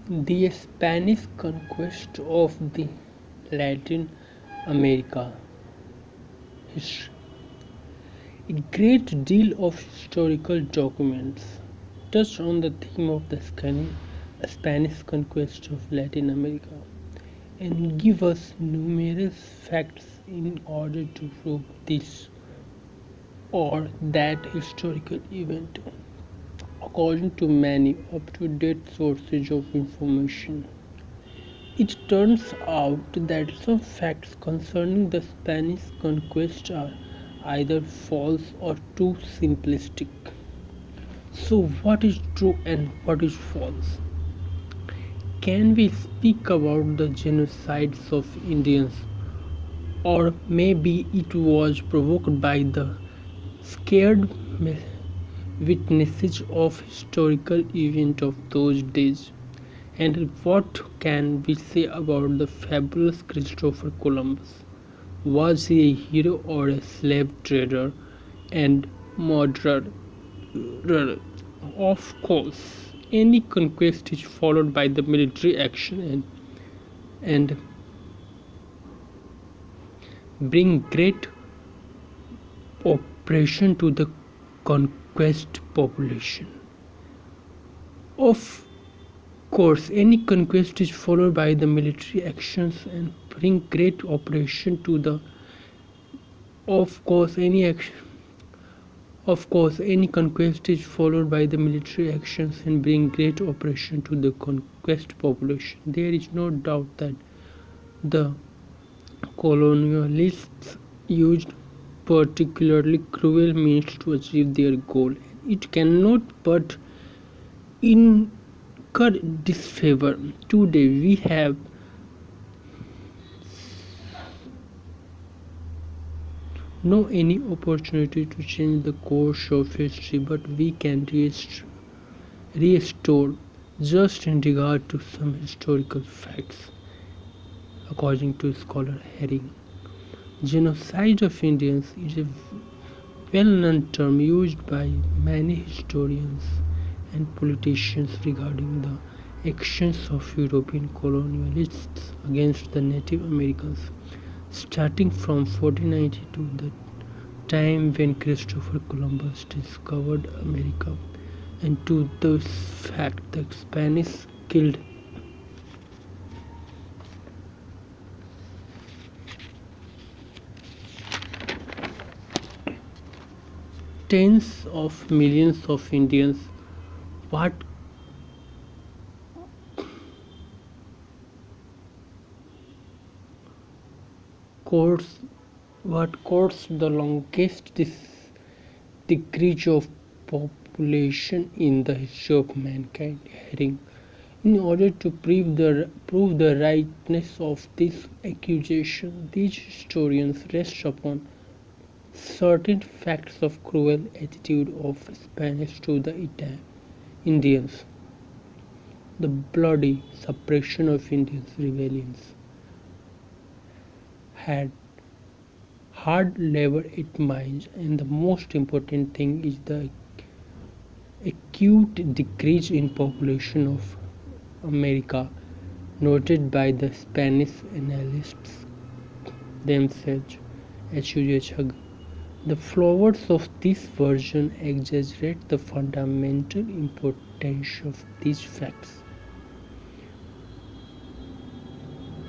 The Spanish conquest of the Latin America. A great deal of historical documents touch on the theme of the Spanish conquest of Latin America and give us numerous facts in order to prove this or that historical event, according to many up-to-date sources of information. It turns out that some facts concerning the Spanish conquest are either false or too simplistic. So, what is true and what is false? Can we speak about the genocides of Indians, or maybe it was provoked by the scared witnesses of historical events of those days? And what can we say about the fabulous Christopher Columbus? Was he a hero or a slave trader and murderer? Of course, any conquest is followed by the military action and bring great oppression to the conquest population. Of course, any conquest is followed by the military actions and bring great oppression to the of course any action Of course, any conquest is followed by the military actions and bring great oppression to the conquest population. There is no doubt that the colonialists used particularly cruel means to achieve their goal. It cannot but incur disfavor. Today we have no any opportunity to change the course of history, but we can restore just in regard to some historical facts. According to scholar Herring, genocide of Indians is a well-known term used by many historians and politicians regarding the actions of European colonialists against the Native Americans, starting from 1492, the time when Christopher Columbus discovered America, and to the fact that Spanish killed tens of millions of Indians. What caused what caused the longest decrease of population in the history of mankind? Herring. In order to prove the rightness of this accusation, these historians rest upon certain facts of cruel attitude of Spanish to the Indians, the bloody suppression of Indians rebellions, had hard labor at mines, and the most important thing is the acute decrease in population of America noted by the Spanish analysts themselves. H. Hug. The flaws of this version exaggerate the fundamental importance of these facts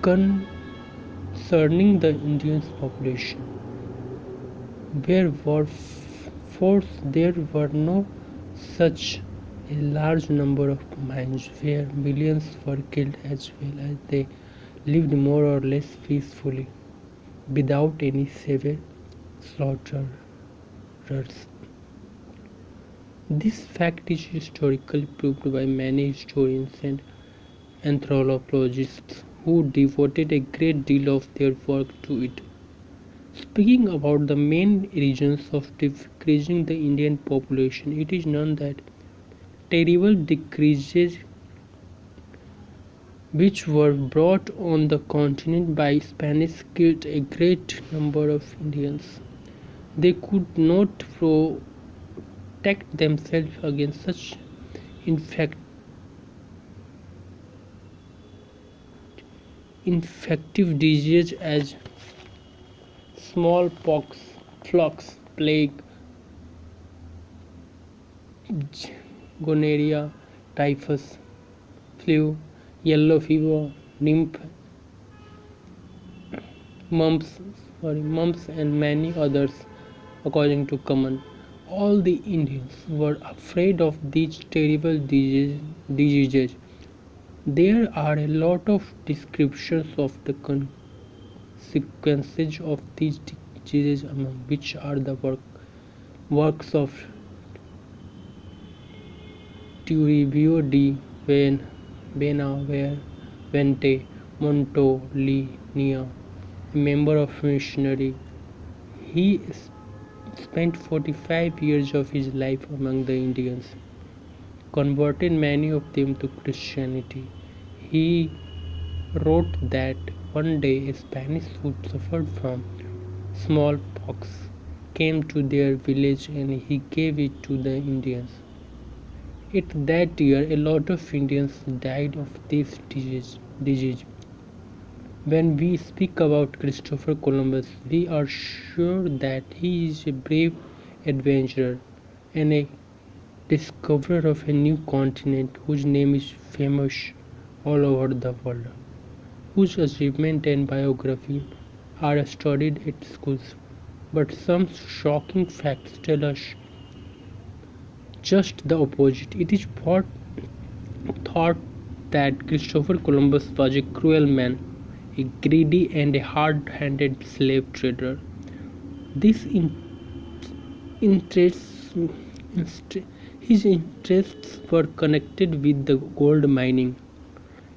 concerning the Indian population. Where were force there were no such a large number of mines where millions were killed as well as they lived more or less peacefully without any severe slaughterers. This fact is historically proved by many historians and anthropologists who devoted a great deal of their work to it. Speaking about the main reasons of decreasing the Indian population, it is known that terrible decreases which were brought on the continent by Spanish killed a great number of Indians. They could not protect themselves against such infections infective diseases as smallpox, flux, plague, gonorrhea, typhus, flu, yellow fever, mumps, mumps, and many others, according to Common. All the Indians were afraid of these terrible diseases. There are a lot of descriptions of the consequences of these diseases, among which are the works of Toribio de Benavente Montolinia, a member of missionary. He spent 45 years of his life among the Indians, converted many of them to Christianity. He wrote that one day a Spanish who suffered from smallpox came to their village and he gave it to the Indians. That year, a lot of Indians died of this disease. When we speak about Christopher Columbus, we are sure that he is a brave adventurer and a discoverer of a new continent whose name is famous all over the world, whose achievement and biography are studied at schools. But some shocking facts tell us just the opposite. It is thought that Christopher Columbus was a cruel man, a greedy and a hard-handed slave trader. This interests, his interests were connected with the gold mining.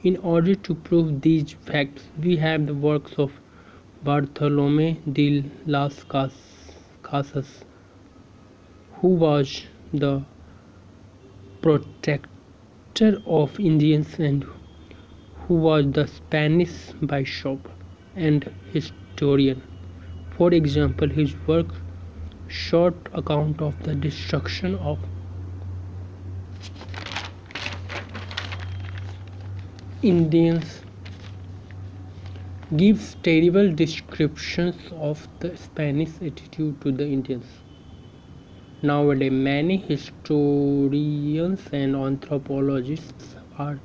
In order to prove these facts, we have the works of Bartolomé de las Casas, who was the protector of Indians and who was the Spanish bishop and historian. For example, his work short account of the destruction of Indians gives terrible descriptions of the Spanish attitude to the Indians. Nowadays, many historians and anthropologists are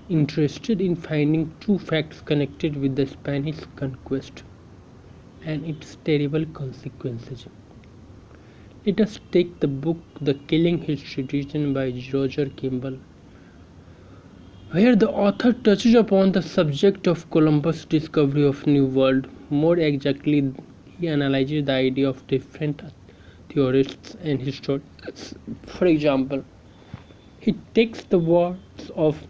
interested in finding true facts connected with the Spanish conquest and its terrible consequences. Let us take the book The Killing History, written by Roger Kimball, where the author touches upon the subject of Columbus' discovery of New World. More exactly, he analyzes the idea of different theorists and historians. For example, he takes the words of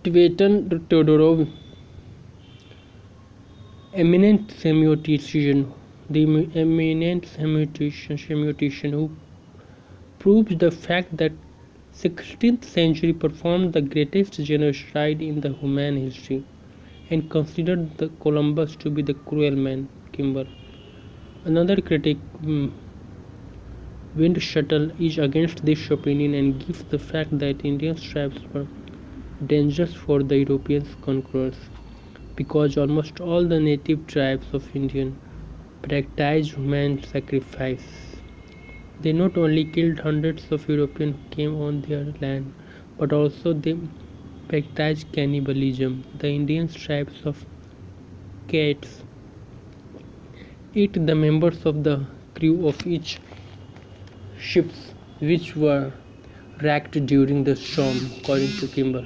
Tibetan Todorov, eminent semiotician, who proves the fact that 16th century performed the greatest genocide in the human history, and considered the Columbus to be the cruel man, Kimball. Another critic, Windschuttle, is against this opinion and gives the fact that Indian tribes were dangerous for the European conquerors, because almost all the native tribes of India practiced human sacrifice. They not only killed hundreds of Europeans who came on their land, but also they practiced cannibalism. The Indian tribes of cats ate the members of the crew of each ships which were wrecked during the storm, according to Kimball.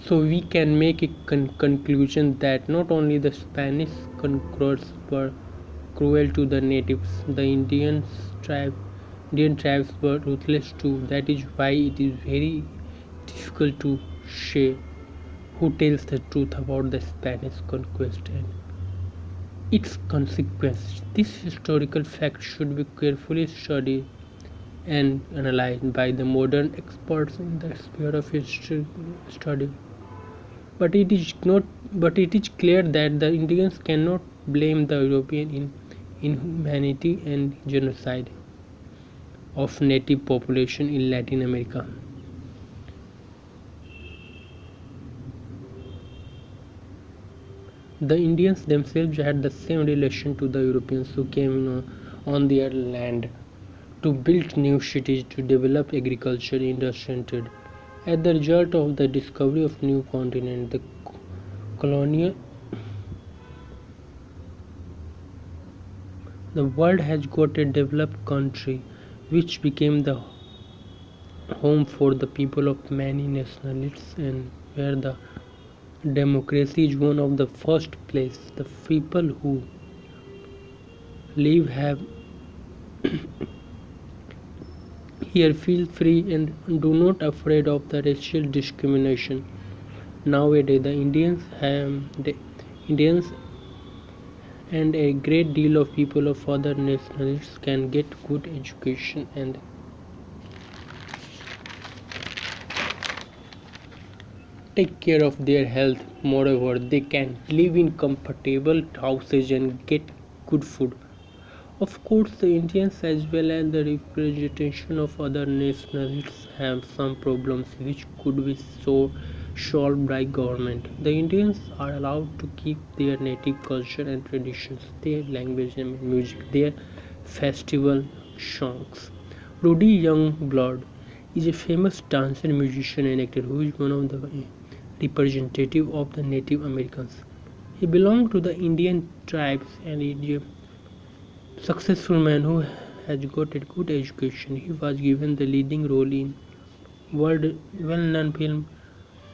So we can make a conclusion that not only the Spanish conquerors were cruel to the natives, the Indian tribes were ruthless too. That is why it is very difficult to say who tells the truth about the Spanish conquest and its consequences. This historical fact should be carefully studied and analyzed by the modern experts in the sphere of history study. But it is clear that the Indians cannot blame the European in inhumanity and genocide of native population in Latin America. The Indians themselves had the same relation to the Europeans who came on their land to build new cities, to develop agriculture, industry, and trade. As the result of the discovery of new continent, the colonial the world has got a developed country which became the home for the people of many nationalities and where the democracy is one of the first place. The people who live have here feel free and do not afraid of the racial discrimination. Nowadays the Indians and a great deal of people of other nationalities can get good education and take care of their health. Moreover, they can live in comfortable houses and get good food. Of course, the Indians as well as the representation of other nationalities have some problems which could be solved by government. The Indians are allowed to keep their native culture and traditions, their language and music, their festival songs. Rudy Youngblood is a famous dancer, musician, and actor who is one of the representative of the Native Americans. He belonged to the Indian tribes and is a successful man who has got a good education. He was given the leading role in world well-known film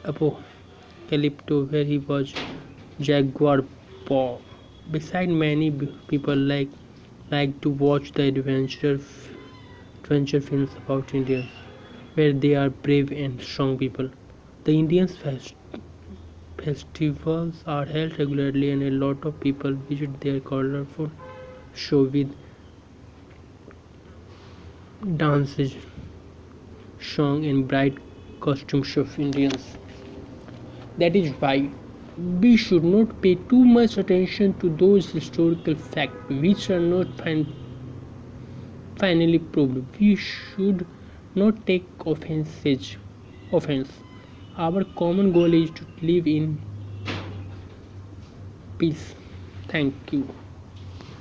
Apocalypto, where he was Jaguar Paw. Besides, many people like to watch the adventure films about Indians, where they are brave and strong people. The Indians festivals are held regularly, and a lot of people visit their colorful show with dances, song, and bright costumes of Indians. That is why we should not pay too much attention to those historical facts which are not finally proved. We should not take offense. Our common goal is to live in peace. Thank you.